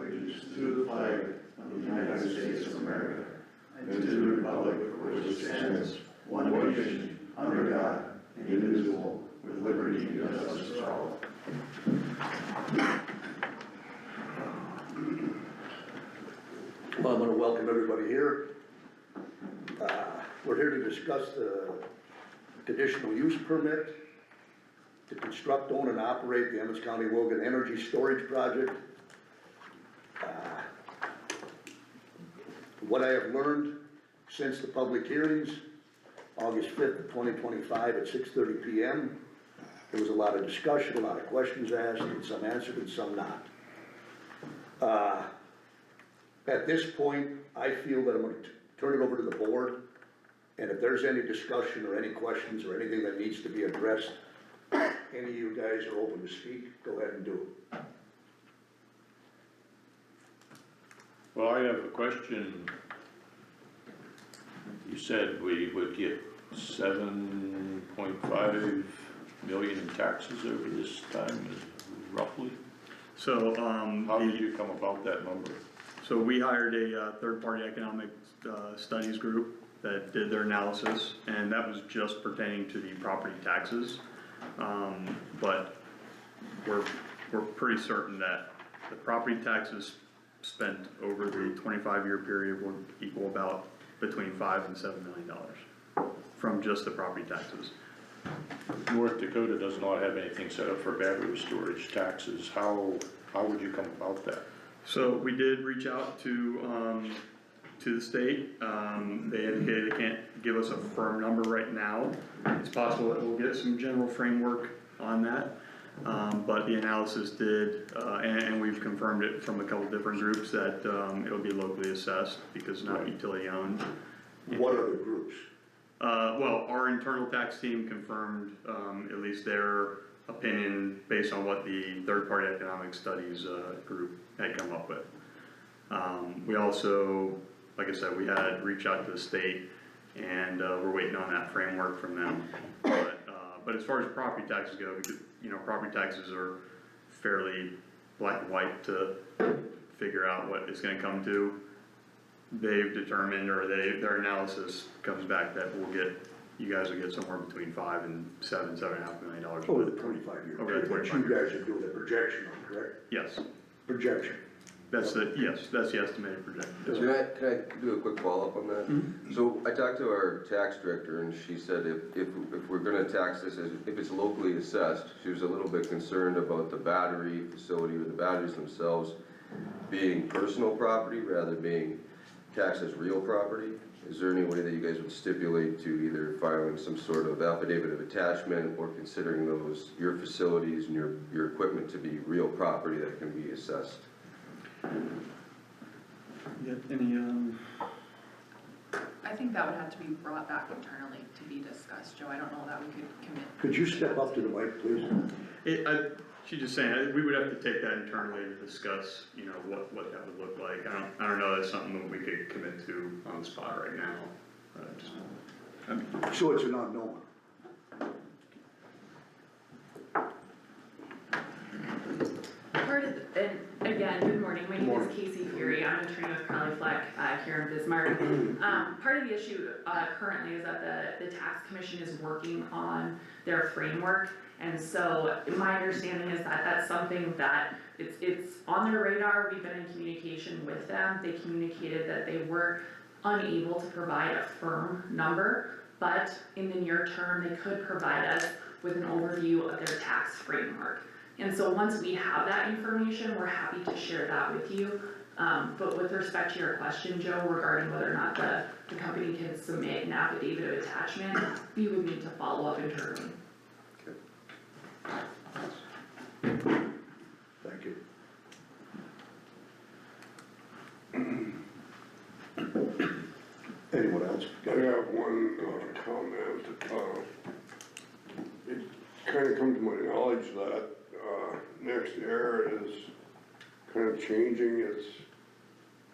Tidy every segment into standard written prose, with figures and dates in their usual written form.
allegiance to the flag of the United States of America and to the republic for which it stands, one nation, under God, indivisible, with liberty and justice for all. Well, I want to welcome everybody here. We're here to discuss the conditional use permit to construct, own, and operate the Emmons County Wogan Energy Storage Project. What I have learned since the public hearings, August 5th of 2025 at 6:30 p.m., there was a lot of discussion, a lot of questions asked, and some answered and some not. At this point, I feel that I'm going to turn it over to the board, and if there's any discussion or any questions or anything that needs to be addressed, any of you guys are open to speak, go ahead and do it. Well, I have a question. You said we would get 7.5 million in taxes over this time, roughly? So, How did you come about that number? so we hired a third-party economic studies group that did their analysis, and that was just pertaining to the property taxes. But we're pretty certain that the property taxes spent over the 25-year period will equal about between $5 and $7 million from just the property taxes. North Dakota does not have anything set up for battery storage taxes. How would you come about that? So we did reach out to the state. They indicated they can't give us a firm number right now. It's possible that we'll get some general framework on that. But the analysis did, and we've confirmed it from a couple different groups that it'll be locally assessed because it's not utility owned. What are the groups? Well, our internal tax team confirmed at least their opinion based on what the third-party economic studies group had come up with. We also, like I said, we had reached out to the state, and we're waiting on that framework from them. But as far as property taxes go, property taxes are fairly black and white to figure out what it's going to come to. They've determined, or their analysis comes back that you guys will get somewhere between $5 and $7.5 million. Over the 25-year Over the period. 25 You guys are doing a projection on, correct? Yes, Projection. that's the estimated projection. Can I do a quick follow-up on that? Mm-hmm. So I talked to our tax director, and she said if we're gonna tax this, if it's locally assessed, she was a little bit concerned about the battery facility or the batteries themselves being personal property rather than being taxed as real property. Is there any way that you guys would stipulate to either filing some sort of affidavit of attachment or considering your facilities and your equipment to be real property that can be assessed? You got any, I think that would have to be brought back internally to be discussed, Joe. I don't know that we could commit. Could you step up to the mic, please? she's just saying, we would have to take that internally to discuss, what that would look like. I don't know that's something that we could commit to on the spot right now. So it's an unknown. And again, good morning, my name is Casey Fury, I'm an attorney with Crowley Fleck here in Bismarck. Part of the issue currently is that the tax commission is working on their framework, and so my understanding is that that's something that it's on their radar. We've been in communication with them. They communicated that they were unable to provide a firm number, but in the near term they could provide us with an overview of their tax framework. And so once we have that information, we're happy to share that with you. But with respect to your question, Joe, regarding whether or not the company can submit an affidavit of attachment, we would need to follow up internally. Thank you. Anyone else? I have one comment. It kind of come to my knowledge that Next Air is kind of changing its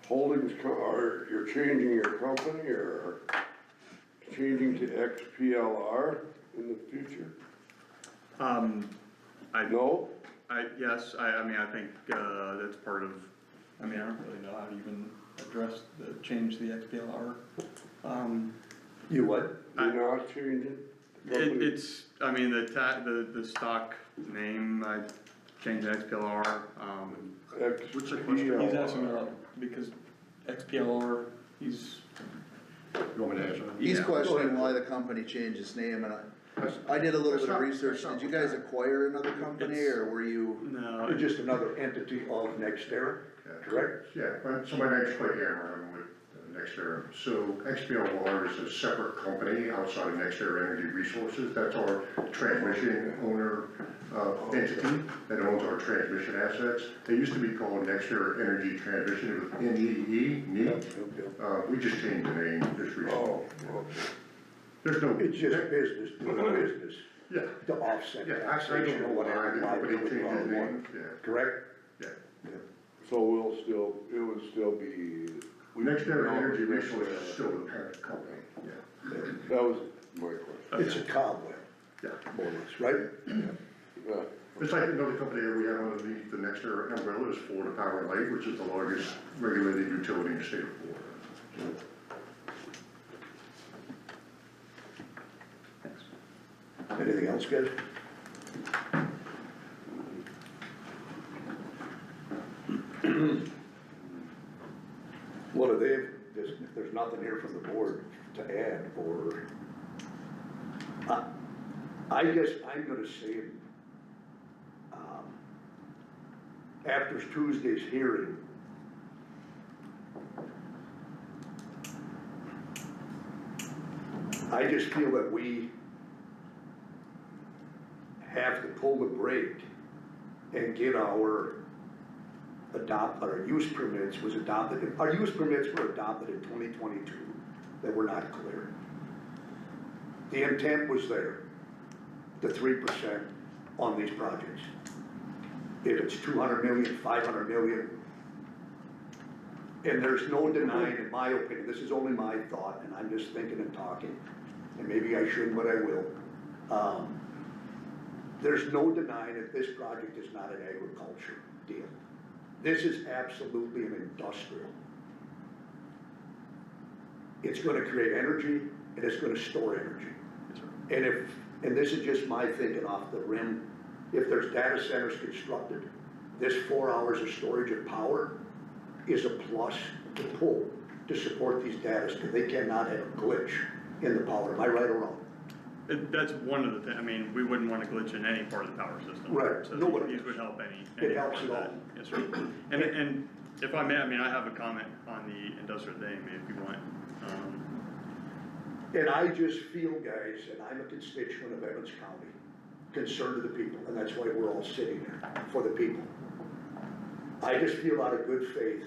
holdings, or you're changing your company, or changing to XPLR in the future? Yes, I mean, I think that's part of I mean, I don't really know how to even address change the XPLR. You what? You're not changing? It's, I mean, the stock name, I changed the XPLR, He's asking about, because XPLR, he's, You want me to answer that? He's Yeah. questioning why the company changed its name, and I did a little bit of research. Did you guys acquire another company, or were you? no, You're just another entity of NextEra, correct? Yeah, so my name's Clay Hammer, I'm with NextEra. So XPLR is a separate company outside of NextEra Energy Resources. That's our transmission owner entity that owns our transmission assets. They used to be called NextEra Energy Transmission, it was NEE, NEE. We just changed the name just recently. Oh, okay. There's no. It's just business, doing business, Yeah, to offset yeah, I taxation don't or know why whatever. the company liability changed on its one. name, yeah, Correct? yeah. So it would still be. NextEra Energy Resources is still the parent company, yeah. That was my question. It's a cobweb, Yeah. more or less, right? Yeah. It's like another company that we have underneath the NextEra umbrella is Florida Power and Light, which is the largest regulated utility in the state of Florida. Anything else, guys? Well, if there's nothing here from the board to add, or, I guess I'm gonna say, after Tuesday's hearing, I just feel that we have to pull the brake and get our use permits was adopted, our use permits were adopted in 2022, that were not clear. The intent was there, the 3% on these projects. If it's 200 million, 500 million, and there's no denying, in my opinion, this is only my thought, and I'm just thinking and talking, and maybe I shouldn't, but I will. There's no denying that this project is not an agriculture deal. This is absolutely an industrial. It's gonna create energy, and it's gonna store energy. And this is just my thinking off the rim, if there's data centers constructed, this 4 hours of storage of power is a plus to pull to support these data, because they cannot have a glitch in the power. Am I right or wrong? that's one of the things, I mean, we wouldn't want to glitch in any part of the power system. Right. So Nobody these does. would help any It part helps of at that. all. Yes, sir. And if I may, I mean, I have a comment on the industrial day, maybe if you want. And I just feel, guys, and I'm a constituent of Emmons County, concerned of the people, and that's why we're all sitting here, for the people. I just feel out of good faith,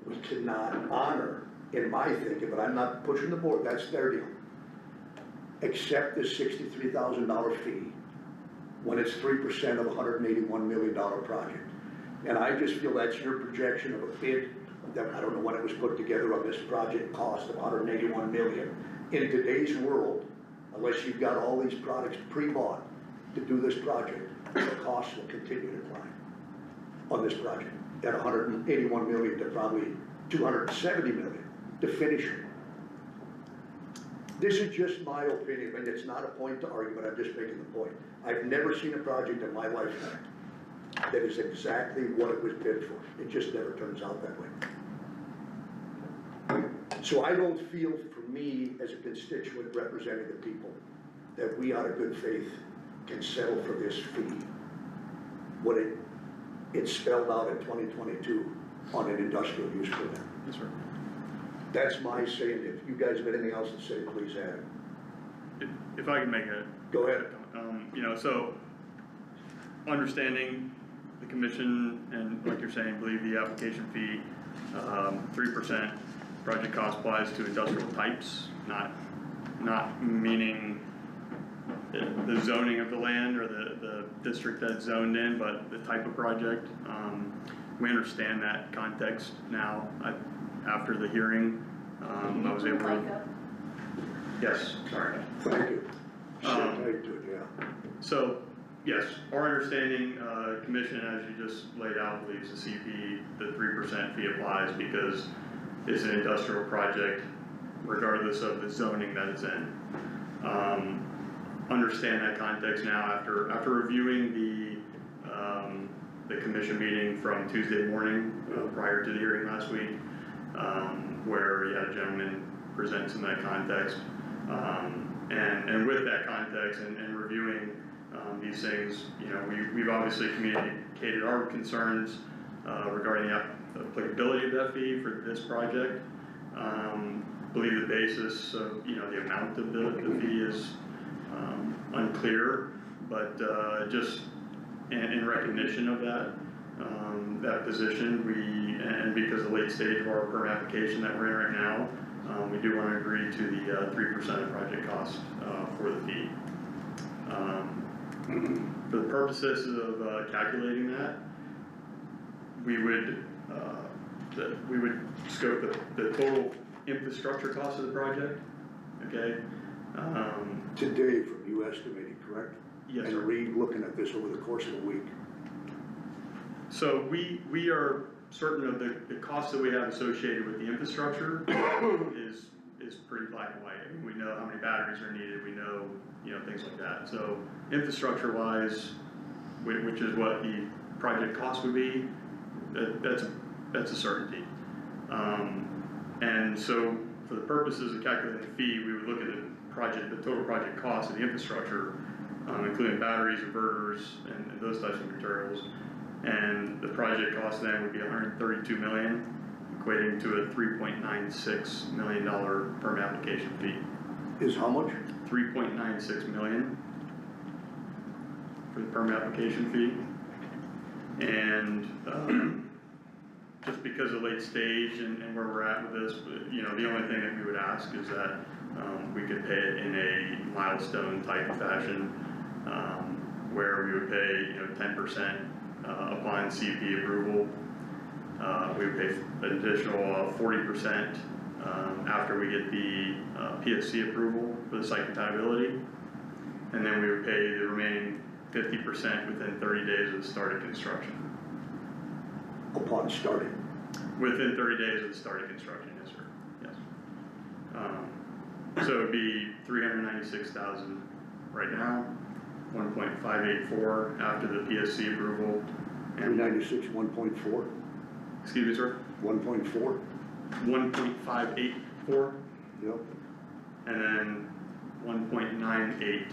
we cannot honor, in my thinking, but I'm not pushing the board, that's their deal, accept this $63,000 fee when it's 3% of a $181 million project. And I just feel that's your projection of a bid, that, I don't know when it was put together on this project, cost of $181 million. In today's world, unless you've got all these products pre-bought to do this project, the cost will continue to climb on this project at $181 million to probably $270 million to finish it. This is just my opinion, and it's not a point to argue, but I'm just making the point. I've never seen a project in my lifetime that is exactly what it was bid for. It just never turns out that way. So I don't feel, for me, as a constituent representing the people, that we out of good faith can settle for this fee when it's spelled out in 2022 on an industrial use permit. Yes, sir. That's my saying. If you guys have anything else to say, please add it. If I can make a. Go ahead. You know, so, understanding the commission and like you're saying, believe the application fee, 3% project cost applies to industrial types, not meaning the zoning of the land or the district that's zoned in, but the type of project. We understand that context now. After the hearing, I was able to. Yes, sorry. Thank you. Um, Sit tight to it, yeah. So, Yes, our understanding, commission, as you just laid out, believes the CP, the 3% fee applies because it's an industrial project regardless of the zoning that it's in. Understand that context now after reviewing the commission meeting from Tuesday morning, prior to the hearing last week, where you had a gentleman present some of that context. And with that context and reviewing these things, you know, we've obviously communicated our concerns regarding the applicability of that fee for this project. Believe the basis of, you know, the amount of the fee is unclear, but just in recognition of that, that position, and because of the late stage of our permit application that we're in right now, we do want to agree to the 3% of project cost for the fee. For the purposes of calculating that, we would scope the total infrastructure cost of the project, okay? Today, from you estimating, correct? Yes, And sir. re-looking at this over the course of a week. So we are certain of the costs that we have associated with the infrastructure is pretty black and white. I mean, we know how many batteries are needed, we know, you know, things like that. So infrastructure wise, which is what the project cost would be, that's a certainty. And so for the purposes of calculating the fee, we would look at the total project cost of the infrastructure, including batteries, inverters, and those types of materials. And the project cost then would be $132 million, equating to a $3.96 million permit application fee. Is how much? $3.96 million for the permit application fee. And just because of late stage and where we're at with this, you know, the only thing that we would ask is that we could pay it in a milestone type of fashion, where we would pay, you know, 10% upon CP approval. We would pay an additional 40% after we get the PSC approval for the site compatibility, and then we would pay the remaining 50% within 30 days of the start of construction. Upon starting. Within 30 days of the start of construction, yes, sir. Yes. So it'd be $396,000 right now, 1.584 after the PSC approval. 396, 1.4, Excuse me, sir? 1.4, 1.584, yep. and then 1.98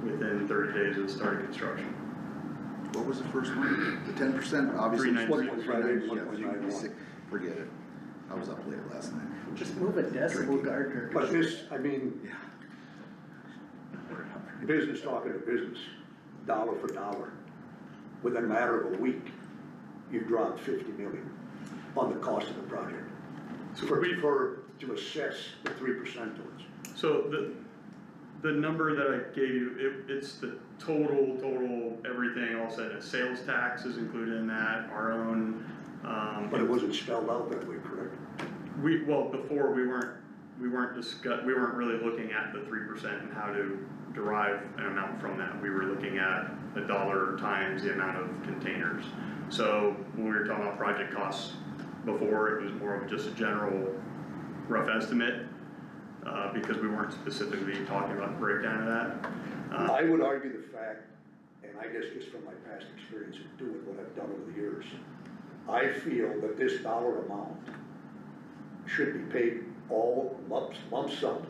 within 30 days of the start of construction. What was the first one? The 10%, obviously. 396. 1.58, Forget it. I was up late last night. Just move a decibel guard. But this, I mean, Yeah. business talking to business, dollar for dollar. Within a matter of a week, you've dropped 50 million on the cost of the project. So To assess the 3% towards. So the number that I gave you, it's the total everything all said. Sales tax is included in that, our own. But it wasn't spelled out that way, correct? Before we weren't really looking at the 3% and how to derive an amount from that. We were looking at $1 times the amount of containers. So when we were talking about project costs before, it was more of just a general rough estimate, because we weren't specifically talking about the breakdown of that. I would argue the fact, and I guess just from my past experience of doing what I've done over the years, I feel that this dollar amount should be paid all lump sum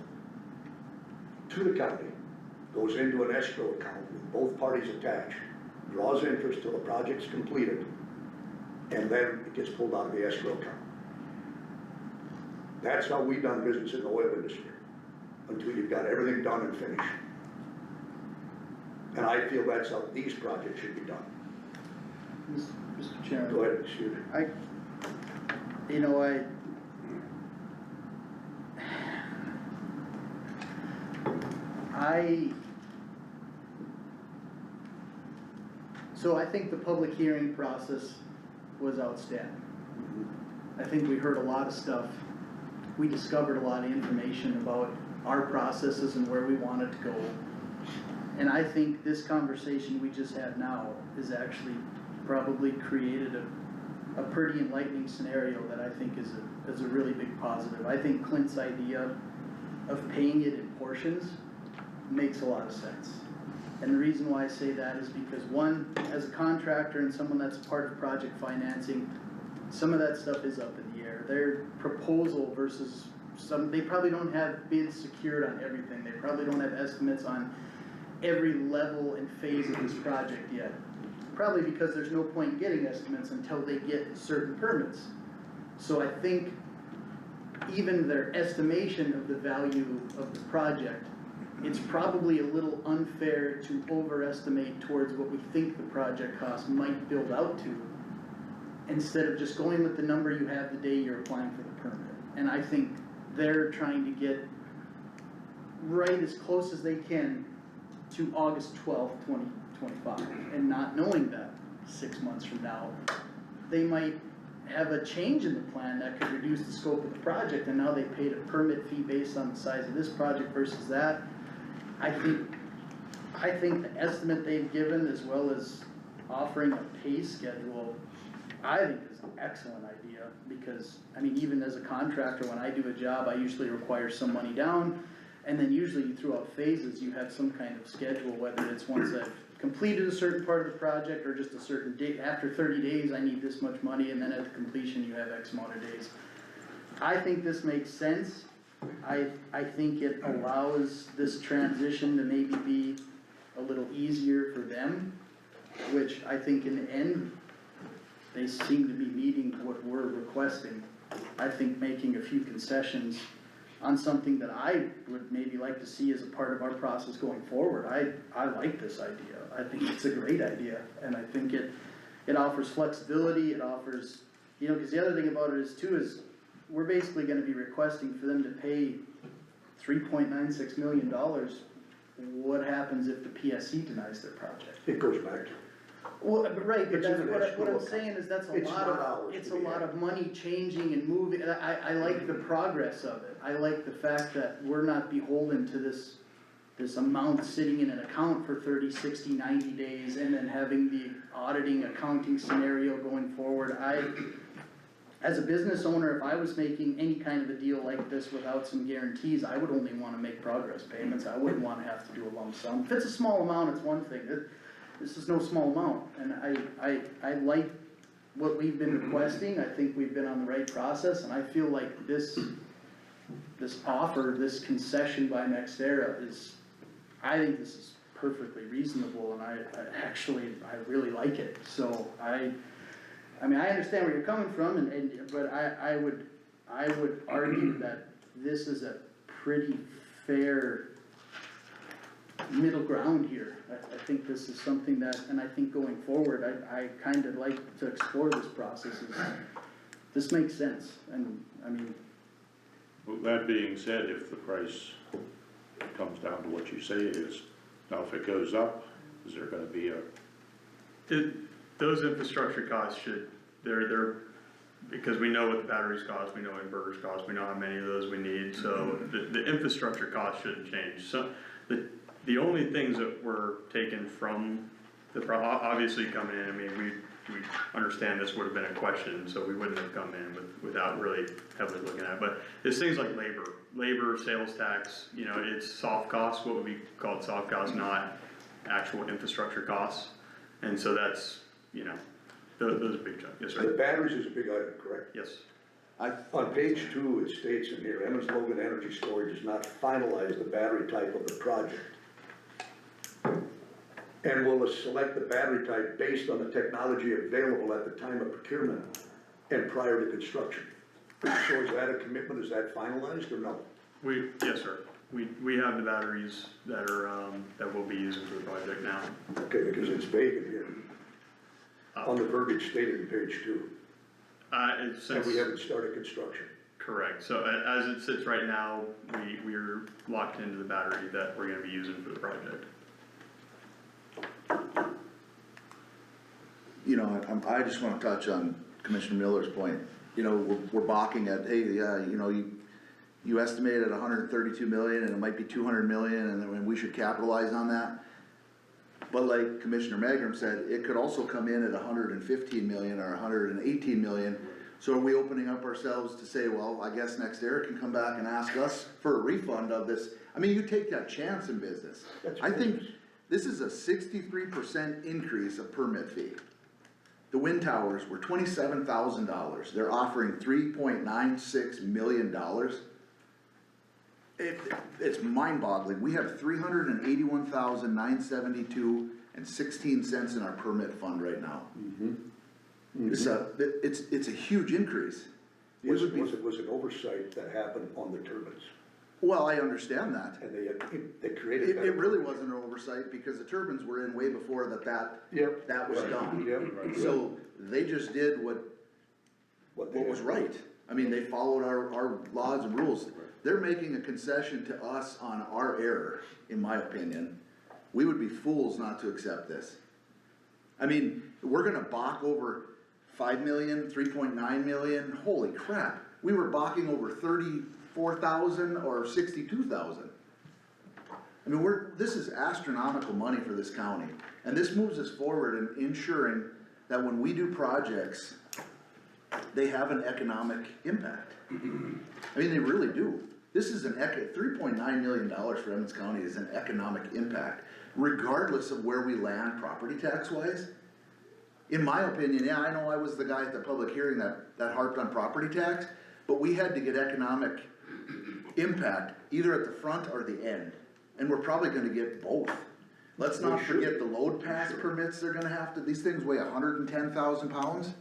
to the county, goes into an escrow account with both parties attached, draws interest till the project's completed, and then it gets pulled out of the escrow account. That's how we've done business in the oil industry, until you've got everything done and finished. And I feel that's how these projects should be done. Mr. Chairman. Go ahead, excuse me. So I think the public hearing process was outstanding. I think we heard a lot of stuff. We discovered a lot of information about our processes and where we wanted to go. And I think this conversation we just had now is actually probably created a pretty enlightening scenario that I think is a really big positive. I think Clint's idea of paying it in portions makes a lot of sense. And the reason why I say that is because one, as a contractor and someone that's part of project financing, some of that stuff is up in the air. Their proposal versus they probably don't have bids secured on everything. They probably don't have estimates on every level and phase of this project yet. Probably because there's no point in getting estimates until they get certain permits. So I think even their estimation of the value of the project, it's probably a little unfair to overestimate towards what we think the project cost might build out to, instead of just going with the number you have the day you're applying for the permit. And I think they're trying to get right as close as they can to August 12th, 2025, and not knowing that 6 months from now, they might have a change in the plan that could reduce the scope of the project, and now they paid a permit fee based on the size of this project versus that. I think the estimate they've given, as well as offering a pay schedule, I think is an excellent idea, because, I mean, even as a contractor, when I do a job, I usually require some money down, and then usually throughout phases, you have some kind of schedule, whether it's once I've completed a certain part of the project, or just a certain date, after 30 days, I need this much money, and then at the completion, you have X amount of days. I think this makes sense. I think it allows this transition to maybe be a little easier for them, which I think in the end, they seem to be meeting what we're requesting. I think making a few concessions on something that I would maybe like to see as a part of our process going forward. I like this idea. I think it's a great idea, and I think it offers flexibility, it offers, you know, because the other thing about it is too, is we're basically gonna be requesting for them to pay $3.96 million. What happens if the PSC denies their project? It goes back to. Well, right, but It's that's in an what escrow I'm account. saying is that's a It's lot not of, ours it's to a be lot had. of money changing and moving, and I like the progress of it. I like the fact that we're not beholden to this amount sitting in an account for 30, 60, 90 days, and then having the auditing, accounting scenario going forward. As a business owner, if I was making any kind of a deal like this without some guarantees, I would only wanna make progress payments. I wouldn't wanna have to do a lump sum. If it's a small amount, it's one thing. This is no small amount, and I like what we've been requesting. I think we've been on the right process, and I feel like this offer, this concession by NextEra is, I think this is perfectly reasonable, and I really like it. So I mean, I understand where you're coming from, but I would argue that this is a pretty fair middle ground here. I think this is something that, and I think going forward, I kinda like to explore this process. This makes sense, and, I mean. Well, that being said, if the price comes down to what you say it is, now if it goes up, is there gonna be Those infrastructure costs they're, because we know what the batteries cost, we know what inverters cost, we know how many of those we need, so the infrastructure cost shouldn't change. So, the only things that were taken from obviously coming in, I mean, we understand this would have been a question, so we wouldn't have come in without really heavily looking at it, but there's things like labor, sales tax, you know, it's soft costs, what would be called soft costs, not actual infrastructure costs, and so that's, you know, those are big chunks. Yes, The sir. batteries is a big item, correct? Yes. On page 2, it states in here, Emmons Logan Energy Storage does not finalize the battery type of the project, and will select the battery type based on the technology available at the time of procurement and prior to construction. So is that a commitment, is that finalized or no? Yes, sir. We have the batteries that are, that we'll be using for the project now. Okay, because it's vague in here, on the verbiage stated in page 2, and Since, we haven't started construction. correct, so as it sits right now, we're locked into the battery that we're gonna be using for the project. You know, I just wanna touch on Commissioner Miller's point. You know, we're balking at, hey, yeah, you know, you estimated 132 million and it might be 200 million and then we should capitalize on that. But like Commissioner Magrum said, it could also come in at 115 million or 118 million. So are we opening up ourselves to say, well, I guess next era can come back and ask us for a refund of this? I mean, you take that chance in business. I think this is a 63% increase of permit fee. The wind towers were $27,000. They're offering $3.96 million. It's mind-boggling. We have $381,972 and 16 cents in our permit fund right now. It's a huge increase. Was it oversight that happened on the turbines? Well, I understand that. And they created. It really wasn't an oversight because the turbines were in way before that was done. Yep. So they just did what was right. I mean, they followed our laws and rules. They're making a concession to us on our error, in my opinion. We would be fools not to accept this. I mean, we're gonna balk over 5 million, 3.9 million, holy crap. We were balking over 34,000 or 62,000. I mean, this is astronomical money for this county. And this moves us forward in ensuring that when we do projects, they have an economic impact. I mean, they really do. This is $3.9 million for Emmons County is an economic impact, regardless of where we land property tax wise. In my opinion, yeah, I know I was the guy at the public hearing that harped on property tax, but we had to get economic impact either at the front or the end. And we're probably gonna get both. Let's not forget the load pass permits they're gonna have to, these things weigh 110,000 pounds.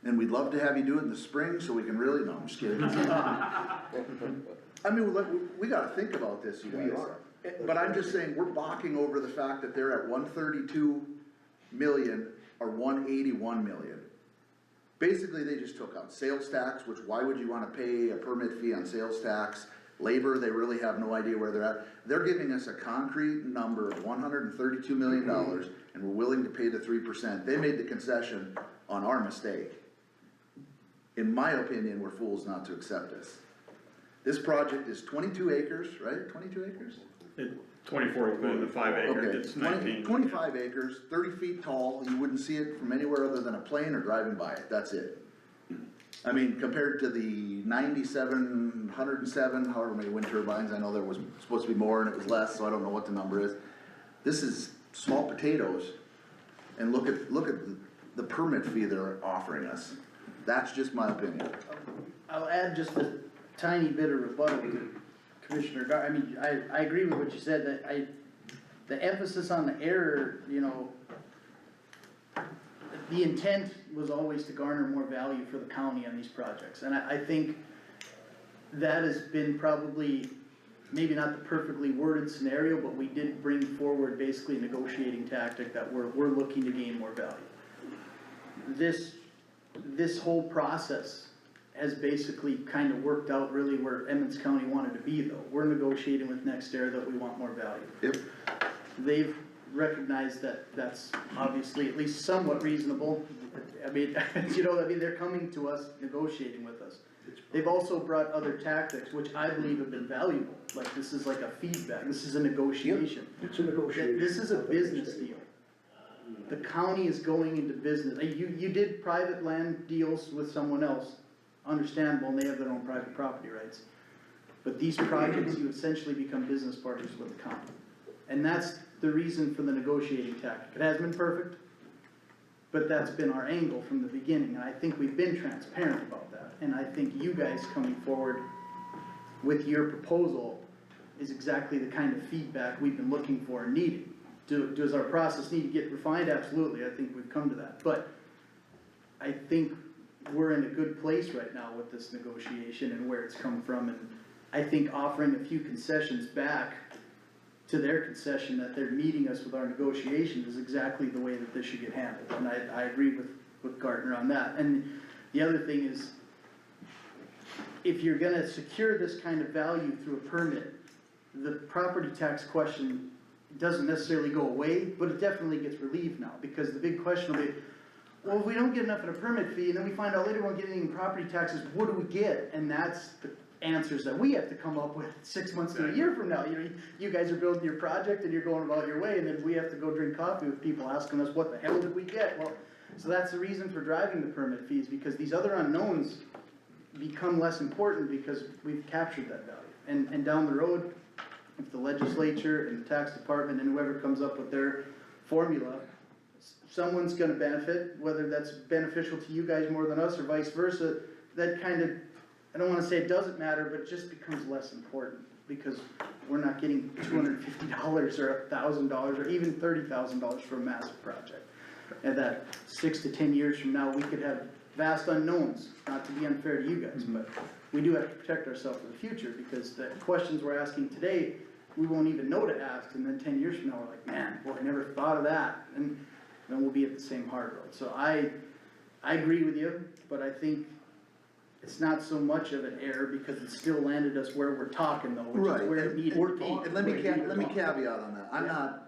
And we'd love to have you do it in the spring so we can really, no, I'm just kidding. I mean, we gotta think about this, you guys. We are. But I'm just saying, we're balking over the fact that they're at 132 million or 181 million. Basically, they just took out sales tax, which why would you wanna pay a permit fee on sales tax? Labor, they really have no idea where they're at. They're giving us a concrete number of $132 million and we're willing to pay the 3%. They made the concession on our mistake. In my opinion, we're fools not to accept this. This project is 22 acres, right? 22 acres? 24 including the 5 acre, Okay, it's 19. 25 acres, 30 feet tall, you wouldn't see it from anywhere other than a plane or driving by it, that's it. I mean, compared to the 97, 107, however many wind turbines, I know there was supposed to be more and it was less, so I don't know what the number is. This is small potatoes, and look at the permit fee they're offering us. That's just my opinion. I'll add just a tiny bit of rebuttal to Commissioner I mean, I agree with what you said, that the emphasis on the error, you know, the intent was always to garner more value for the county on these projects, and I think that has been probably, maybe not the perfectly worded scenario, but we did bring forward basically a negotiating tactic that we're looking to gain more value. This whole process has basically kind of worked out really where Emmons County wanted to be though. We're negotiating with NextEra that we want more value. Yep. They've recognized that that's obviously at least somewhat reasonable. I mean, you know, I mean, they're coming to us, negotiating with us. They've also brought other tactics, which I believe have been valuable. Like, this is like a feedback, this is a negotiation. Yep, it's a negotiation. This is a business deal. The county is going into business. You did private land deals with someone else, understandable, and they have their own private property rights. But these projects, you essentially become business partners with the county. And that's the reason for the negotiating tactic. It hasn't been perfect, but that's been our angle from the beginning, and I think we've been transparent about that. And I think you guys coming forward with your proposal is exactly the kind of feedback we've been looking for and needing. Does our process need to get refined? Absolutely, I think we've come to that. But I think we're in a good place right now with this negotiation and where it's come from, and I think offering a few concessions back to their concession that they're meeting us with our negotiation is exactly the way that this should get handled, and I agree with Gardner on that. And the other thing is, if you're gonna secure this kind of value through a permit, the property tax question doesn't necessarily go away, but it definitely gets relieved now, because the big question will be, well, if we don't get enough in a permit fee, and then we find out later we won't get any in property taxes, what do we get? And that's the answers that we have to come up with 6 months to a year from now. You know, you guys are building your project and you're going about your way, and then we have to go drink coffee with people asking us, what the hell did we get? Well, so that's the reason for driving the permit fees, because these other unknowns become less important because we've captured that value. And down the road, if the legislature and the tax department and whoever comes up with their formula, someone's gonna benefit, whether that's beneficial to you guys more than us or vice versa. That kind of, I don't wanna say it doesn't matter, but it just becomes less important, because we're not getting $250 or $1,000 or even $30,000 for a massive project. And that 6 to 10 years from now, we could have vast unknowns, not to be unfair to you guys, but we do have to protect ourselves for the future, because the questions we're asking today, we won't even know to ask, and then 10 years from now, we're like, man, boy, I never thought of that, and then we'll be at the same hard road. So I agree with you, but I think it's not so much of an error, because it still landed us where we're talking though, which Right, is where it needed to be. and let me caveat on that,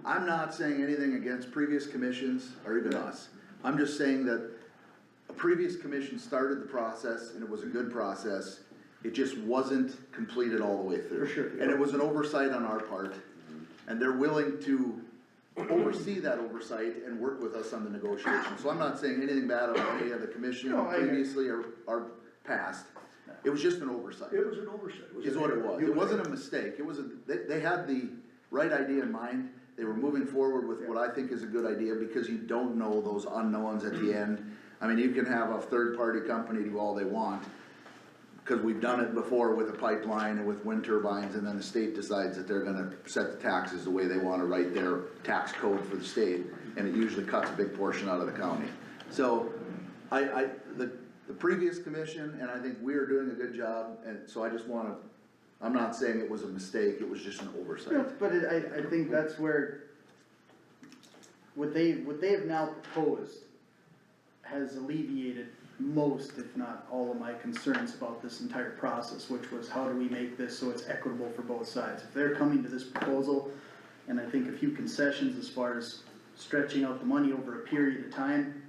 I'm not saying anything against previous commissions or even us. I'm just saying that a previous commission started the process and it was a good process, it just wasn't completed all the way through. For sure. And it was an oversight on our part, and they're willing to oversee that oversight and work with us on the negotiation. So I'm not saying anything bad about any of the commission No, I agree. previously or past, it was just an oversight. It was an oversight. Is what it was. It wasn't a mistake. It was they had the right idea in mind. They were moving forward with what I think is a good idea, because you don't know those unknowns at the end. I mean, you can have a third-party company do all they want, because we've done it before with a pipeline and with wind turbines, and then the state decides that they're gonna set the taxes the way they wanna write their tax code for the state, and it usually cuts a big portion out of the county. So, the previous commission, and I think we are doing a good job, and so I just wanna, I'm not saying it was a mistake, it was just an oversight. No, but I think that's where, what they have now proposed has alleviated most, if not all, of my concerns about this entire process, which was how do we make this so it's equitable for both sides? If they're coming to this proposal, and I think a few concessions as far as stretching out the money over a period of time,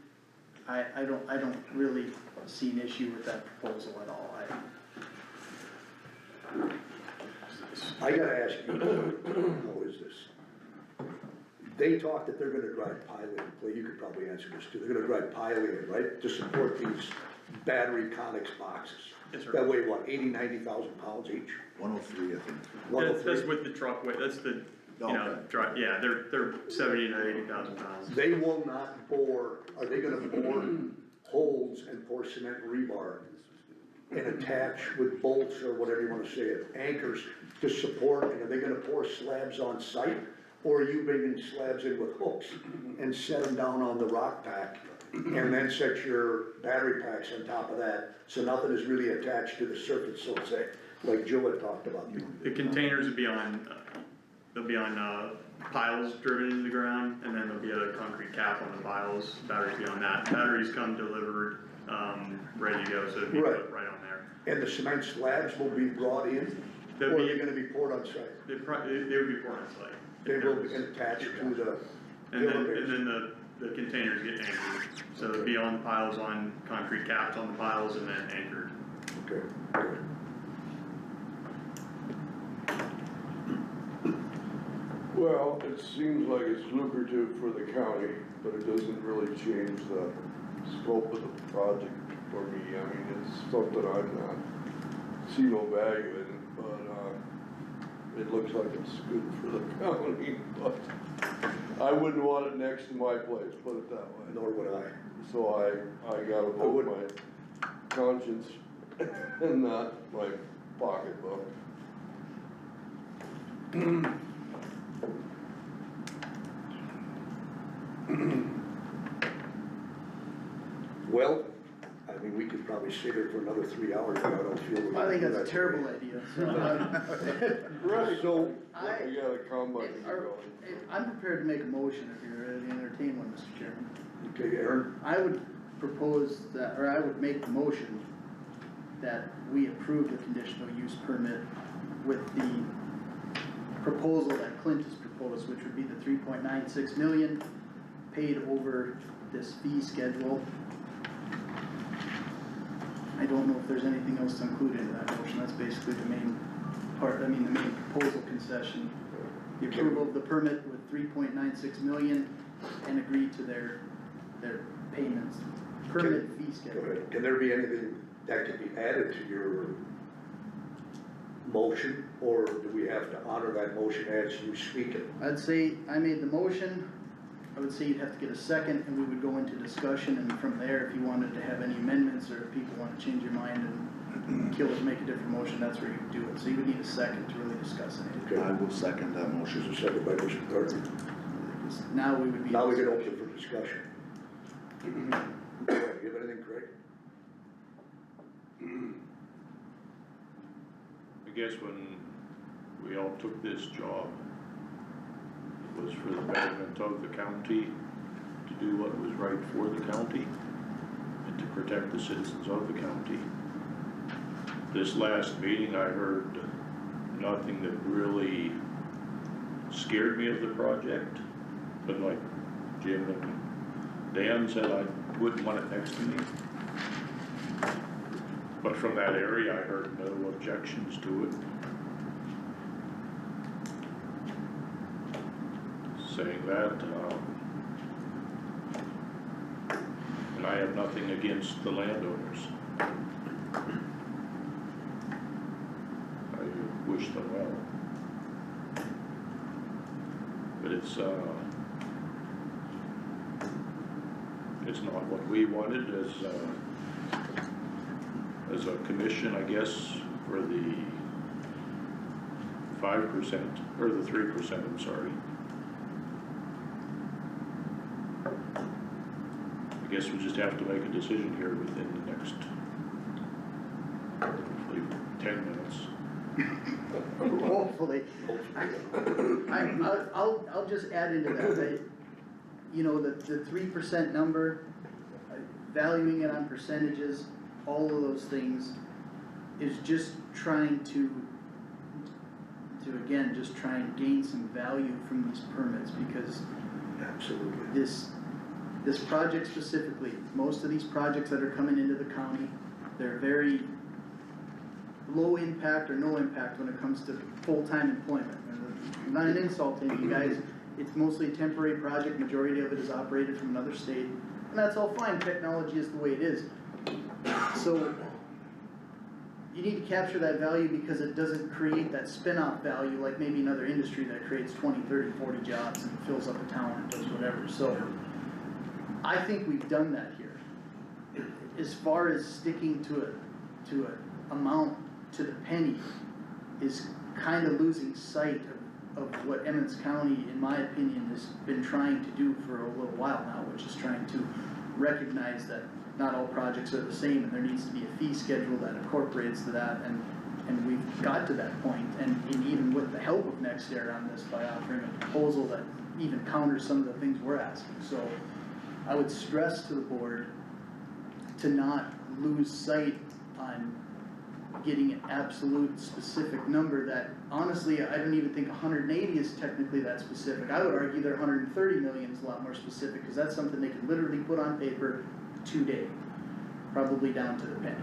I don't really see an issue with that proposal at all. I gotta ask you, how is this? They talk that they're gonna drive pilot, well, you could probably answer this too, they're gonna drive pilot in, right, to support these battery Conex boxes. Yes, sir. That weigh what, 80,000-90,000 pounds each? 103, I think. That's with the truck weight, that's the, you know, Okay. drive, yeah, they're 70 to 80,000 pounds. They will not bore, are they gonna bore holes and pour cement rebar and attach with bolts or whatever you wanna say it, anchors to support, and are they gonna pour slabs on site? Or are you bringing slabs in with hooks and set them down on the rock pack and then set your battery packs on top of that, so nothing is really attached to the surface, so to say, like Joe had talked about? The containers will be on, they'll be on, piles driven into the ground, and then there'll be a concrete cap on the piles, batteries be on that. Batteries come delivered, ready to go, so it'll be put right on there. And the cement slabs will be brought in, They'll or be- are they gonna be poured on site? They would be poured on site. They will be attached to the And elevators. then the containers get anchored, so it'll be on the piles, on concrete caps on the piles, and then anchored. Okay, good. Well, it seems like it's lucrative for the county, but it doesn't really change the scope of the project for me. I mean, it's something I'm not, see no value in, but, it looks like it's good for the county, but I wouldn't want it next to my place, put it that way. Nor would I. So I gotta vote my conscience and not my pocketbook. Well, I mean, we could probably sit here for another 3 hours, but I don't feel. we're I think gonna do that's a that terrible today. idea, so, Right. So, You gotta combine it going. I'm prepared to make a motion if you're ready to entertain one, Mr. Chairman. okay, Aaron, I would propose that, or I would make the motion that we approve the conditional use permit with the proposal that Clint has proposed, which would be the 3.96 million paid over this fee schedule I don't know if there's anything else to include in that motion, that's basically the main part, the main proposal concession. The approval of the permit with 3.96 million and agree to their payments, permit fee schedule. Can there be anything that can be added to your motion, or do we have to honor that motion as you speak it? I'd say I made the motion, I would say you'd have to get a second, and we would go into discussion, and from there, if you wanted to have any amendments, or if people wanna change your mind and kill it, make a different motion, that's where you would do it, so you would need a second to really discuss anything. I will second that motion. This is seconded by Mr. Gardner. Because now we would be. Now we can open for discussion. Do you have anything, Craig? I guess when we all took this job, it was for the betterment of the county, to do what was right for the county, and to protect the citizens of the county. This last meeting, I heard nothing that really scared me of the project, but like Jim and Dan said, I wouldn't want it next to me. But from that area, I heard no objections to it. Saying that, and I have nothing against the landowners. I wish them well. But it's not what we wanted as a commission, I guess, for the 5%, or the 3%, I'm sorry. I guess we just have to make a decision here within the next, hopefully, 10 minutes. Hopefully. I'll just add into that, you know, the 3% number, valuing it on percentages, all of those things, is just trying to again, just try and gain some value from these permits, because Absolutely. this project specifically, most of these projects that are coming into the county, they're very low impact or no impact when it comes to full-time employment. And not an insult to you guys, it's mostly a temporary project, majority of it is operated from another state, and that's all fine, technology is the way it is. So, you need to capture that value because it doesn't create that spin-off value like maybe another industry that creates 20, 30, 40 jobs and fills up a town and does whatever, so. I think we've done that here. As far as sticking to a amount to the penny is kind of losing sight of what Emmons County, in my opinion, has been trying to do for a little while now, which is trying to recognize that not all projects are the same and there needs to be a fee schedule that incorporates to that, and we've got to that point, and even with the help of NextAir on this by offering a proposal that even counters some of the things we're asking, so I would stress to the board to not lose sight on getting an absolute specific number that, honestly, I don't even think 180 is technically that specific. I would argue that 130 million is a lot more specific, because that's something they can literally put on paper today, probably down to the penny.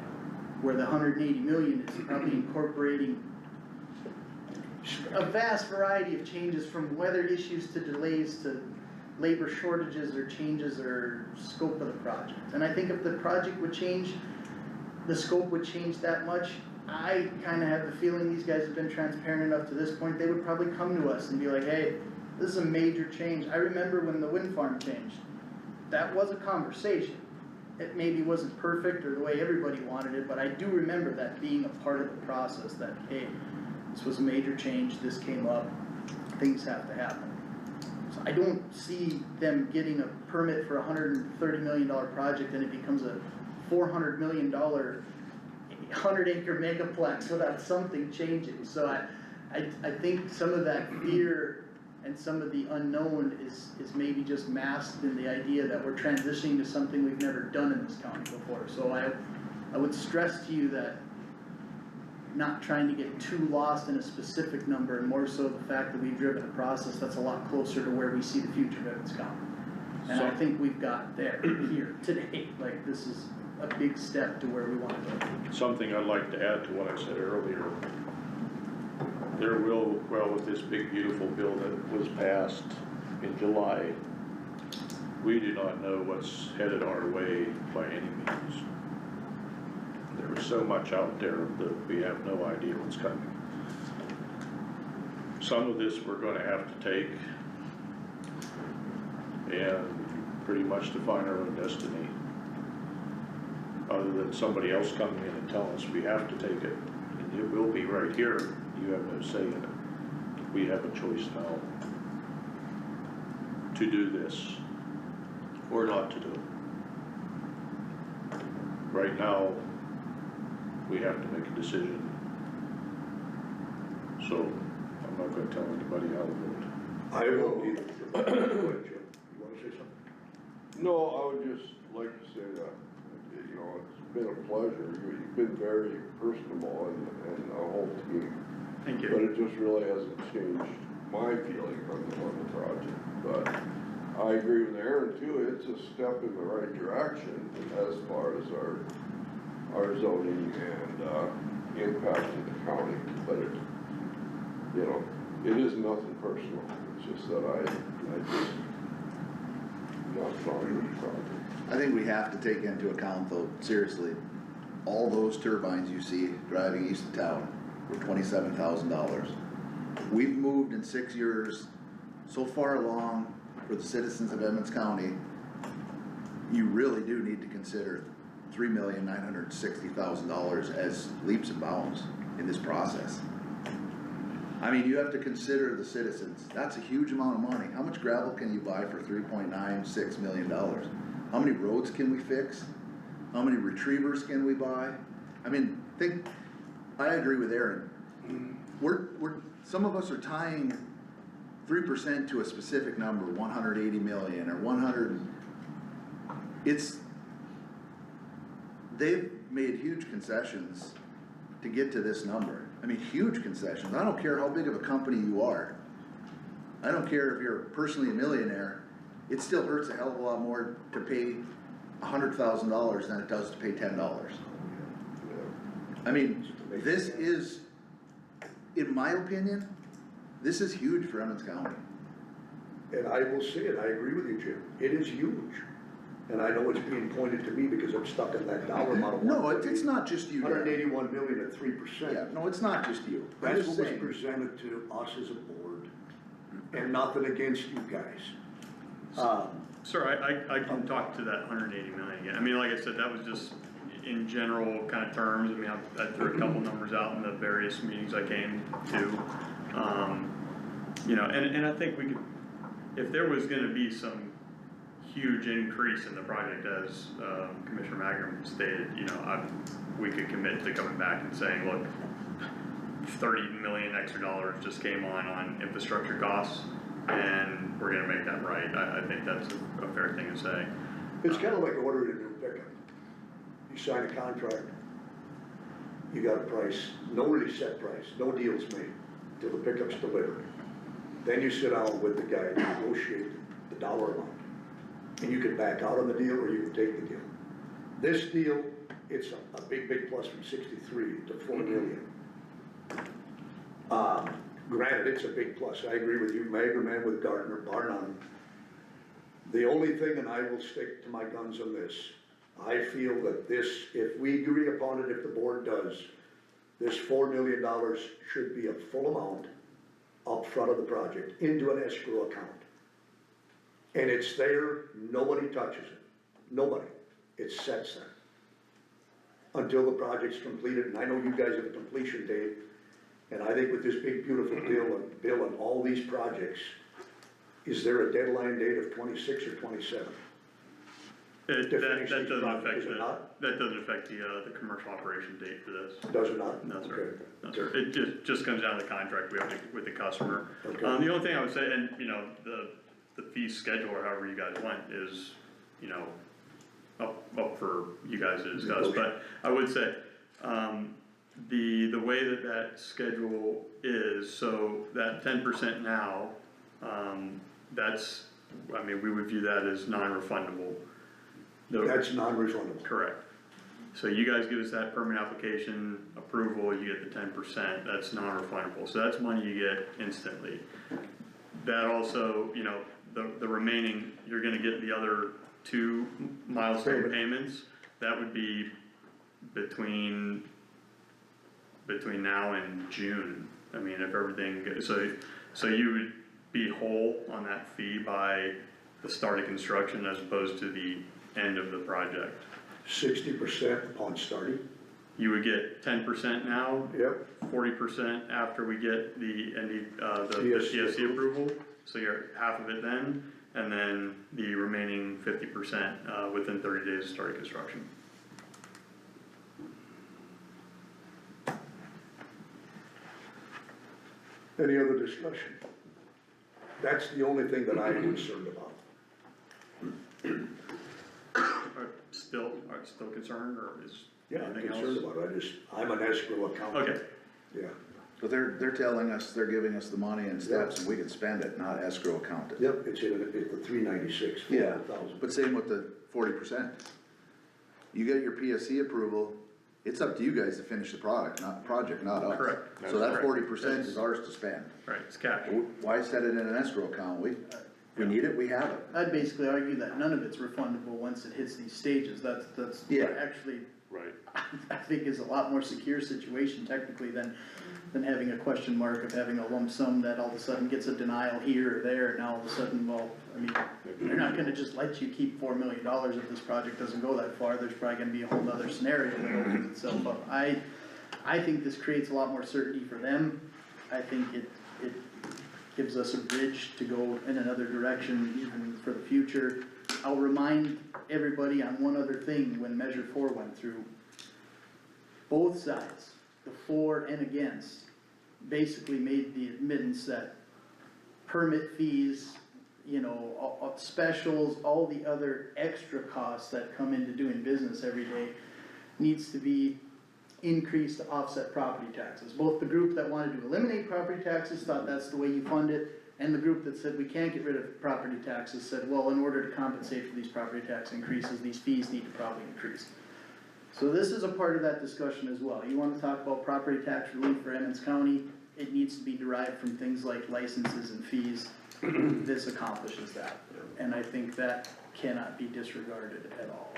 Where the 180 million is probably incorporating a vast variety of changes, from weather issues to delays to labor shortages or changes or scope of the project. And I think if the project would change, the scope would change that much, I kinda have the feeling these guys have been transparent enough to this point, they would probably come to us and be like, hey, this is a major change. I remember when the wind farm changed. That was a conversation. It maybe wasn't perfect or the way everybody wanted it, but I do remember that being a part of the process, that, hey, this was a major change, this came up, things have to happen. So I don't see them getting a permit for a $130 million project and it becomes a $400 million 100-acre megaplex without something changing. So I think some of that fear and some of the unknown is maybe just masked in the idea that we're transitioning to something we've never done in this county before. So I would stress to you that not trying to get too lost in a specific number, and more so the fact that we've driven a process that's a lot closer to where we see the future of Emmons County. And I think we've got there, here, today, like this is a big step to where we wanna go. Something I'd like to add to what I said earlier. With this big beautiful bill that was passed in July, we do not know what's headed our way by any means. There is so much out there that we have no idea what's coming. Some of this we're gonna have to take and pretty much define our own destiny. Other than somebody else coming in and telling us we have to take it, and it will be right here, you have no say in it. We have a choice now to do this or not to do it. Right now, we have to make a decision. So, I'm not gonna tell anybody how to vote. I won't either. Go ahead, Jim. You wanna say something? No, I would just like to say that, you know, it's been a pleasure, you've been very personable and the whole team. Thank But you. it just really hasn't changed my feeling on the project, but I agree with Aaron too, it's a step in the right direction as far as our zoning and impact to the county, but it, you know, it is nothing personal, it's just that I just not fond of the project. I think we have to take into account though, seriously, all those turbines you see driving east of town were $27,000. We've moved in 6 years so far along for the citizens of Emmons County, you really do need to consider $3,960,000 as leaps and bounds in this process. I mean, you have to consider the citizens, that's a huge amount of money. How much gravel can you buy for $3.96 million? How many roads can we fix? How many retrievers can we buy? I mean, I agree with Aaron. Some of us are tying 3% to a specific number, 180 million or 100. They've made huge concessions to get to this number. I mean, huge concessions. I don't care how big of a company you are. I don't care if you're personally a millionaire. It still hurts a hell of a lot more to pay $100,000 than it does to pay $10. I mean, this is, in my opinion, this is huge for Emmons County. And I will say it, I agree with you, Jim, it is huge. And I know it's being pointed to me because I'm stuck in that dollar amount. No, it's not just you. 181 million at 3%. Yeah, no, it's not just you. I'm That's just what was saying. presented to us as a board, and nothing against you guys. Sir, I can talk to that 180 million again. I mean, like I said, that was just in general kind of terms. I mean, I threw a couple numbers out in the various meetings I came to. You know, and I think we could, if there was gonna be some huge increase in the project, as Commissioner Magrum stated, you know, we could commit to coming back and saying, look, 30 million extra dollars just came on infrastructure costs, and we're gonna make that right. I think that's a fair thing to say. It's kind of like ordering a new pickup. You sign a contract, you got a price, no really set price, no deals made till the pickup's delivered. Then you sit down with the guy and negotiate the dollar amount. And you can back out on the deal or you can take the deal. This deal, it's a big, big plus from 63 to 4 million. Granted, it's a big plus. I agree with you, Magerman, with Gardner, bar none. The only thing, and I will stick to my guns on this, I feel that this, if we agree upon it, if the board does, this $4 million should be a full amount up front of the project into an escrow account. And it's there, nobody touches it, nobody, it sets there. Until the project's completed, and I know you guys have a completion date, and I think with this big beautiful bill and all these projects, is there a deadline date of 26 or 27? That finish doesn't each project, affect is it not? that doesn't affect the commercial operation date for this. Does it not? No, sir. Okay. No, sir. It just comes down to the contract we have with the customer. Okay. The only thing I would say, and you know, the fee schedule or however you guys went is, you know, up for you guys to discuss, but I would say, the way that schedule is, so that 10% now, that's, I mean, we would view that as non-refundable. That's non-refundable. Correct. So you guys give us that permit application approval, you get the 10%, that's non-refundable, so that's money you get instantly. That also, you know, the remaining, you're gonna get the other 2 milestone payments, that would be between now and June. I mean, if everything, so you would be whole on that fee by the start of construction as opposed to the end of the project. 60% upon starting? You would get 10% now, Yep. 40% after we get the CSC CSC approval, so you're half of it then, and then the remaining 50% within 30 days of starting construction. Any other discussion? That's the only thing that I'm concerned about. Are still concerned, or is Yeah, I'm anything concerned else? about it, I'm an escrow accountant. Okay, Yeah. But they're telling us, they're giving us the money in steps and we can spend it, not escrow account it. Yep, it's in, it's the 396, Yeah, 400,000. but same with the 40%. You get your PSC approval, it's up to you guys to finish the project, not us. Correct. So that Correct. 40% is ours to spend. right, it's cash. Why set it in an escrow account? If we need it, we have it. I'd basically argue that none of it's refundable once it hits these stages, that's Yeah. actually, Right. I think is a lot more secure situation technically than having a question mark of having a lump sum that all of a sudden gets a denial here or there, and now all of a sudden, well, I mean, they're not gonna just let you keep $4 million if this project doesn't go that far, there's probably gonna be a whole nother scenario that opens itself up. I think this creates a lot more certainty for them, I think it gives us a bridge to go in another direction even for the future. I'll remind everybody on one other thing, when Measure 4 went through, both sides, the for and against, basically made the admittance that permit fees, you know, specials, all the other extra costs that come into doing business every day needs to be increased to offset property taxes. Both the group that wanted to eliminate property taxes thought that's the way you fund it, and the group that said we can't get rid of property taxes said, well, in order to compensate for these property tax increases, these fees need to probably increase. So this is a part of that discussion as well. You wanna talk about property tax relief for Emmons County, it needs to be derived from things like licenses and fees. This accomplishes that, and I think that cannot be disregarded at all.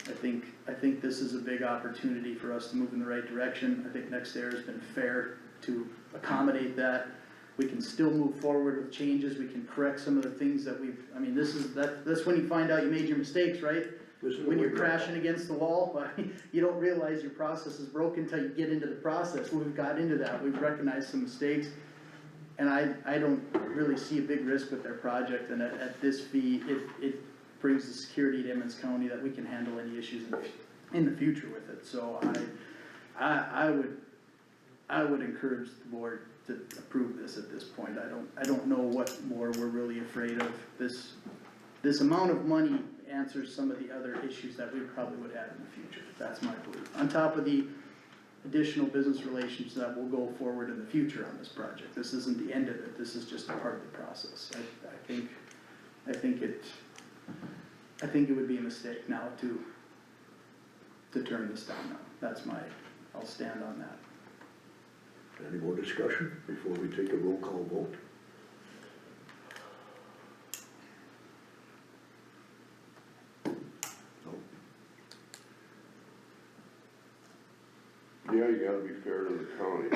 I think this is a big opportunity for us to move in the right direction. I think NextEra has been fair to accommodate that. We can still move forward with changes, we can correct some of the things that I mean, that's when you find out you made your mistakes, right? When you're crashing against the wall, you don't realize your process is broken until you get into the process. We've got into that, we've recognized some mistakes. And I don't really see a big risk with their project, and at this fee, it brings the security to Emmons County that we can handle any issues in the future with it. So I would encourage the board to approve this at this point. I don't know what more we're really afraid of. This amount of money answers some of the other issues that we probably would have in the future. That's my belief. On top of the additional business relations that will go forward in the future on this project. This isn't the end of it, this is just a part of the process. I think it would be a mistake now to turn this down now. I'll stand on that. Any more discussion before we take a roll call vote? Yeah, you gotta be fair to the county. It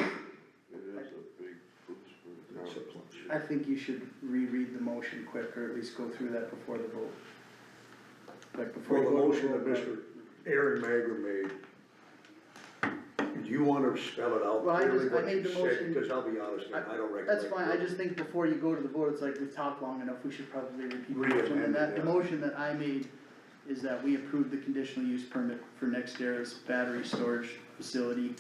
is a big boost for the That's a county. plus. I think you should reread the motion quick, or at least go through that before the vote. Like before Well, you the go to motion that vote. Mr. Aaron Mager made, do you wanna spell it out Well, I clearly just- I what made you the said? motion- Because I'll be honest, I don't recollect. That's fine, I just think before you go to the vote, it's like we've talked long enough, we should probably repeat the Read it, motion. And that, the yeah. motion that I made is that we approve the conditional use permit for NextEra's battery storage facility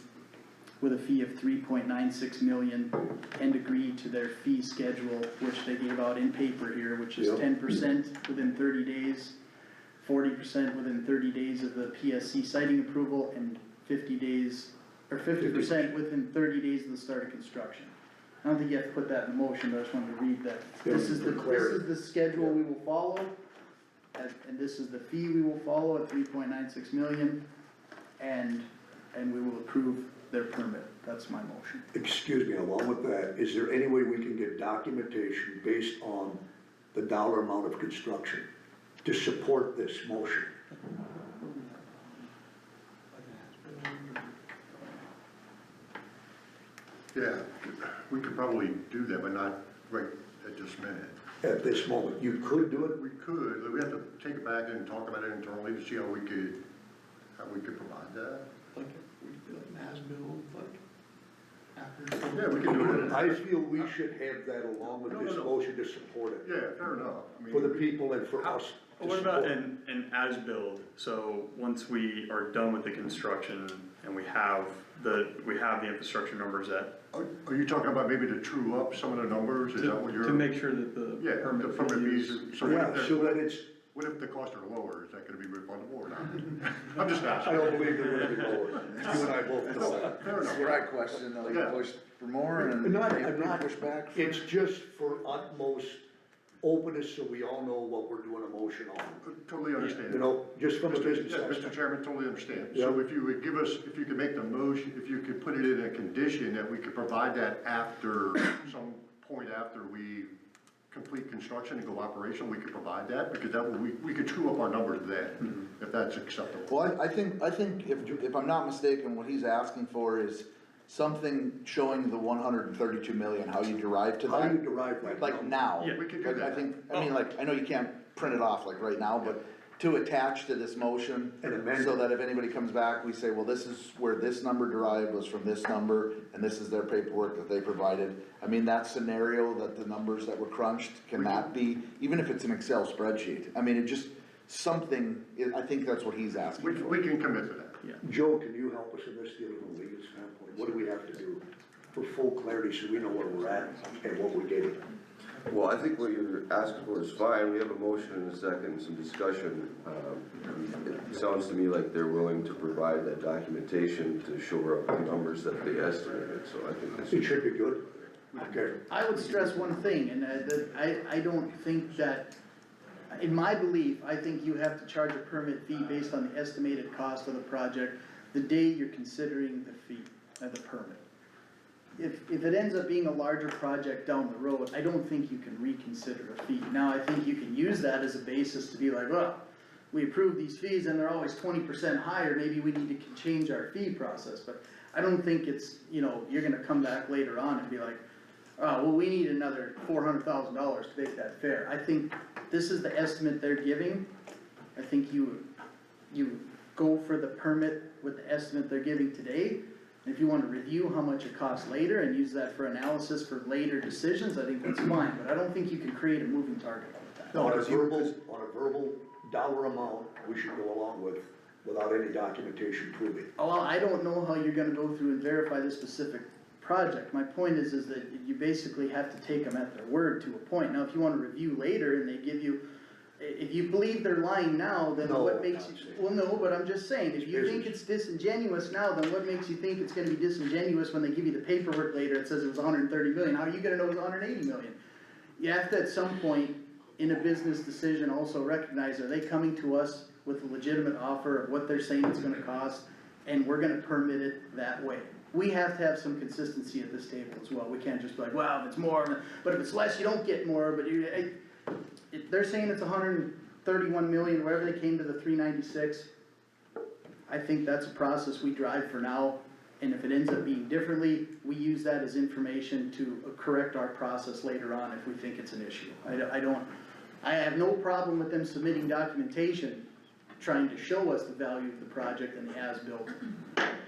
with a fee of 3.96 million and agree to their fee schedule, which they gave out in paper here, which is Yep. 10% within 30 days, 40% within 30 days of the PSC siting approval, and 50% within 30 days of the start of construction. I don't think you have to put that in the motion, but I just wanted to read that. Yeah, This is for clarity. the schedule we will follow, and this is the fee we will follow at 3.96 million. and we will approve their permit. That's my motion. Excuse me, along with that, is there any way we can get documentation based on the dollar amount of construction to support this motion? Yeah, we could probably do that, but not right at this minute. At this moment, you could do it? We could, but we have to take it back and talk about it internally to see how we could provide that. Like, we could do like an as-built, like, after. Yeah, we can do it. I feel we should have that along with this motion to support it, Yeah, fair enough. I mean, for the people and for us to What about support. an as-build? So once we are done with the construction and we have the infrastructure numbers that, Are you talking about maybe to true up some of the numbers? Is that what you're? To make sure that the Yeah, the permit permit fees. fees. So what Yeah, if so they're- that it's, what if the costs are lower? Is that gonna be refundable or not? I'm just I asking. don't believe they're gonna be lower. You and I both know that. Fair That's enough. what I question, like, Yeah. push for more and I'm not, maybe push back. for- it's just for utmost openness, so we all know what we're doing a motion on. Totally understand. You know, just from a business Yeah, Mr. aspect. Chairman, totally understand. Yeah. So if you would give us, if you could make the motion, if you could put it in a condition that we could provide that after, some point after we complete construction and go operational, we could provide that, because that would, we could true up our numbers then, if that's acceptable. Well, I think if I'm not mistaken, what he's asking for is something showing the 132 million, how you derive to How do you that, derive that? like now. Yeah, we could do Like, that. I think, I mean, like, I know you can't print it off like right now, but to attach to this motion, And amend so it. that if anybody comes back, we say, well, this is where this number derived was from this number, and this is their paperwork that they provided. I mean, that scenario, that the numbers that were crunched, can that be, even if it's an Excel spreadsheet, I mean, it just, something, I think that's what he's asking for. We can commit to that. Joe, can you help us in this deal from a legal standpoint? What do we have to do for full clarity so we know where we're at and what we're getting? Well, I think what you're asking for is fine, we have a motion and a second, some discussion. It sounds to me like they're willing to provide that documentation to shore up the numbers that they estimated, so I think this It should be good. Okay. I would stress one thing, and that I don't think that, in my belief, I think you have to charge a permit fee based on the estimated cost of the project the day you're considering the fee of the permit. If it ends up being a larger project down the road, I don't think you can reconsider a fee. Now, I think you can use that as a basis to be like, well, we approve these fees and they're always 20% higher, maybe we need to change our fee process, but I don't think it's, you know, you're gonna come back later on and be like, well, we need another $400,000 to make that fair. I think this is the estimate they're giving. I think you go for the permit with the estimate they're giving today. And if you wanna review how much it costs later and use that for analysis for later decisions, I think that's fine, but I don't think you can create a moving target with that. No, On a because you- verbal dollar amount, we should go along with, without any documentation proving. Well, I don't know how you're gonna go through and verify this specific project. My point is that you basically have to take them at their word to a point. Now, if you wanna review later and they give you, if you believe they're lying now, then No, what makes I'm you, saying- well, no, but I'm just saying, if It's you think business. it's disingenuous now, then what makes you think it's gonna be disingenuous when they give you the paperwork later, it says it was 130 million, how are you gonna know it was 180 million? You have to at some point, in a business decision, also recognize, are they coming to us with a legitimate offer of what they're saying it's gonna cost, and we're gonna permit it that way? We have to have some consistency at this table as well, we can't just be like, well, if it's more, but if it's less, you don't get more, but if they're saying it's 131 million, wherever they came to the 396, I think that's a process we drive for now, and if it ends up being differently, we use that as information to correct our process later on if we think it's an issue. I have no problem with them submitting documentation, trying to show us the value of the project and the as-built.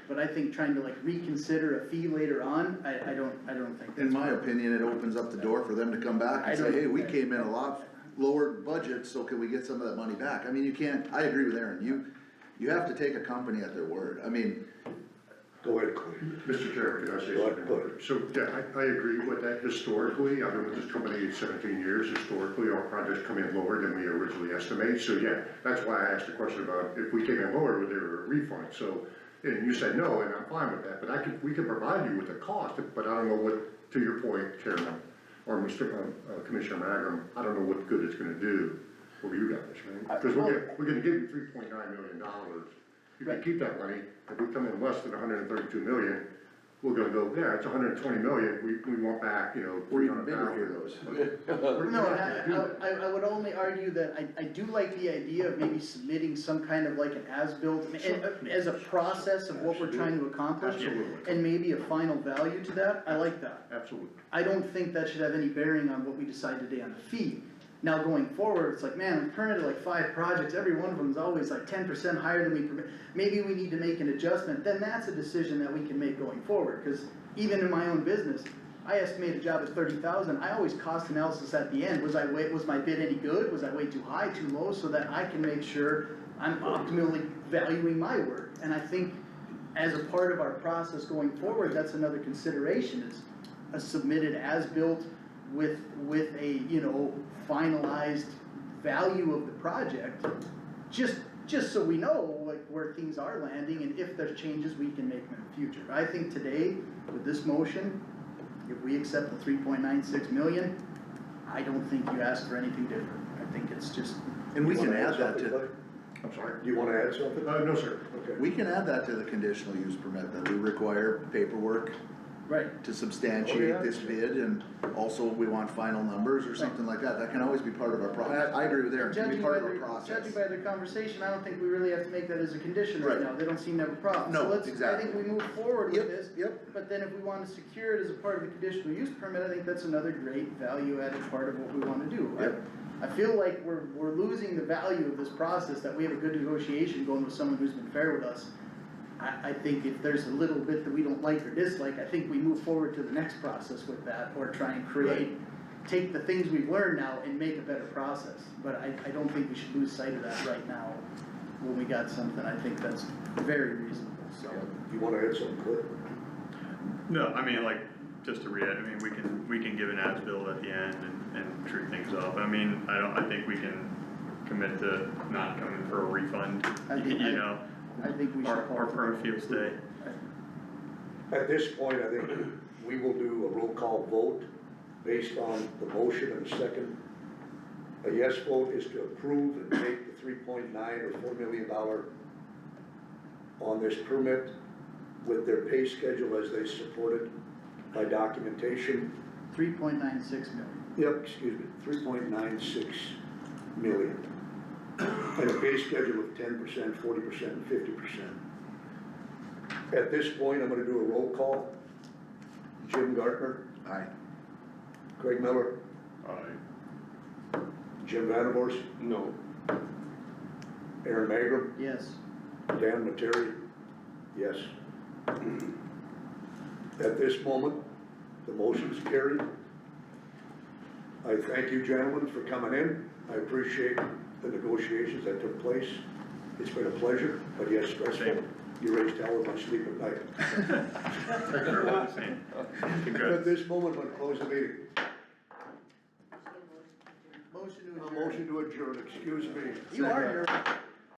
But I think trying to like reconsider a fee later on, I don't think that's. In my opinion, it opens up the door for them to come back and say, hey, we came in a lot lower budget, so can we get some of that money back? I mean, you can't, I agree with Aaron, you have to take a company at their word, I mean. Go ahead, Clay. Mr. Chairman, can I say Go ahead, something? go ahead. So, yeah, I agree with that historically. I've been with this company 17 years. Historically, our projects come in lower than we originally estimate. So, yeah, that's why I asked the question about if we came in lower, would there a refund? So, and you said no, and I'm fine with that. But we can provide you with the cost, but I don't know what, to your point, Chairman, or Commissioner Magrum, I don't know what good it's gonna do for you guys, right? Because we're gonna give you $3.9 million you can keep that money, if we come in less than 132 million, we're gonna go, yeah, it's 120 million, we want back, you know, Or even 300,000. bigger heroes. No, and I would only argue that I do like the idea of maybe submitting some kind of like an as-built, as a process of what we're trying to accomplish. Absolutely. And maybe a final value to that, I like that. Absolutely. I don't think that should have any bearing on what we decide today on the fee. Now going forward, it's like, man, we've permitted like 5 projects, every one of them is always like 10% higher than we permit. Maybe we need to make an adjustment, then that's a decision that we can make going forward, cause even in my own business, I estimate a job at 30,000, I always cost analysis at the end, was my bid any good, was I way too high, too low, so that I can make sure I'm optimally valuing my work. And I think as a part of our process going forward, that's another consideration, is a submitted as-built with a, you know, finalized value of the project, just so we know like where things are landing, and if there's changes, we can make them in the future. I think today, with this motion, if we accept the 3.96 million, I don't think you ask for anything different. I think it's just, And we You can wanna add that something, to, Clay? I'm sorry? Do you wanna add something? No, sir. Okay. we can add that to the conditional use permit, that we require paperwork right, to substantiate this bid, and also we want final numbers or something like that. That can always be part of our I agree with Aaron, it can be judging part by of our process. judging by their conversation, I don't think we really have to make that as a condition right Right. now, they don't seem to have a problem. No, So let's, I exactly. think we move forward with this. Yep, But then if we wanna secure it as a part of the conditional use permit, I think that's another great value-added part of what we wanna do. Yep. I feel like we're losing the value of this process, that we have a good negotiation going with someone who's been fair with us. I think if there's a little bit that we don't like or dislike, I think we move forward to the next process with that, or try and take the things we've learned now and make a better process. But I don't think we should lose sight of that right now, when we got something, I think that's very reasonable, so. You wanna add something, Clay? No, I mean, like, just to react, I mean, we can give an as-built at the end and true things up. I mean, I think we can commit to not coming for a refund, you know? I think we should. Our permit fee will stay. At this point, I think we will do a roll call vote based on the motion and a second. A yes vote is to approve and take the 3.9 or $4 million on this permit with their pay schedule as they supported by documentation. 3.96 million. Yep, excuse me, 3.96 million. And a pay schedule of 10%, 40%, and 50%. At this point, I'm gonna do a roll call. Jim Gartner, aye. Craig Miller, Aye. Jim Vanderhorst, No. Aaron Magrum, Yes. Dan Materi, yes. At this moment, the motion is carried. I thank you, gentlemen, for coming in. I appreciate the negotiations that took place. It's been a pleasure, but yes, stressful. You raised hell of my sleep at night. At this moment, I'm gonna close the meeting. Motion to A adjourn. motion to adjourn, excuse me. You are nervous.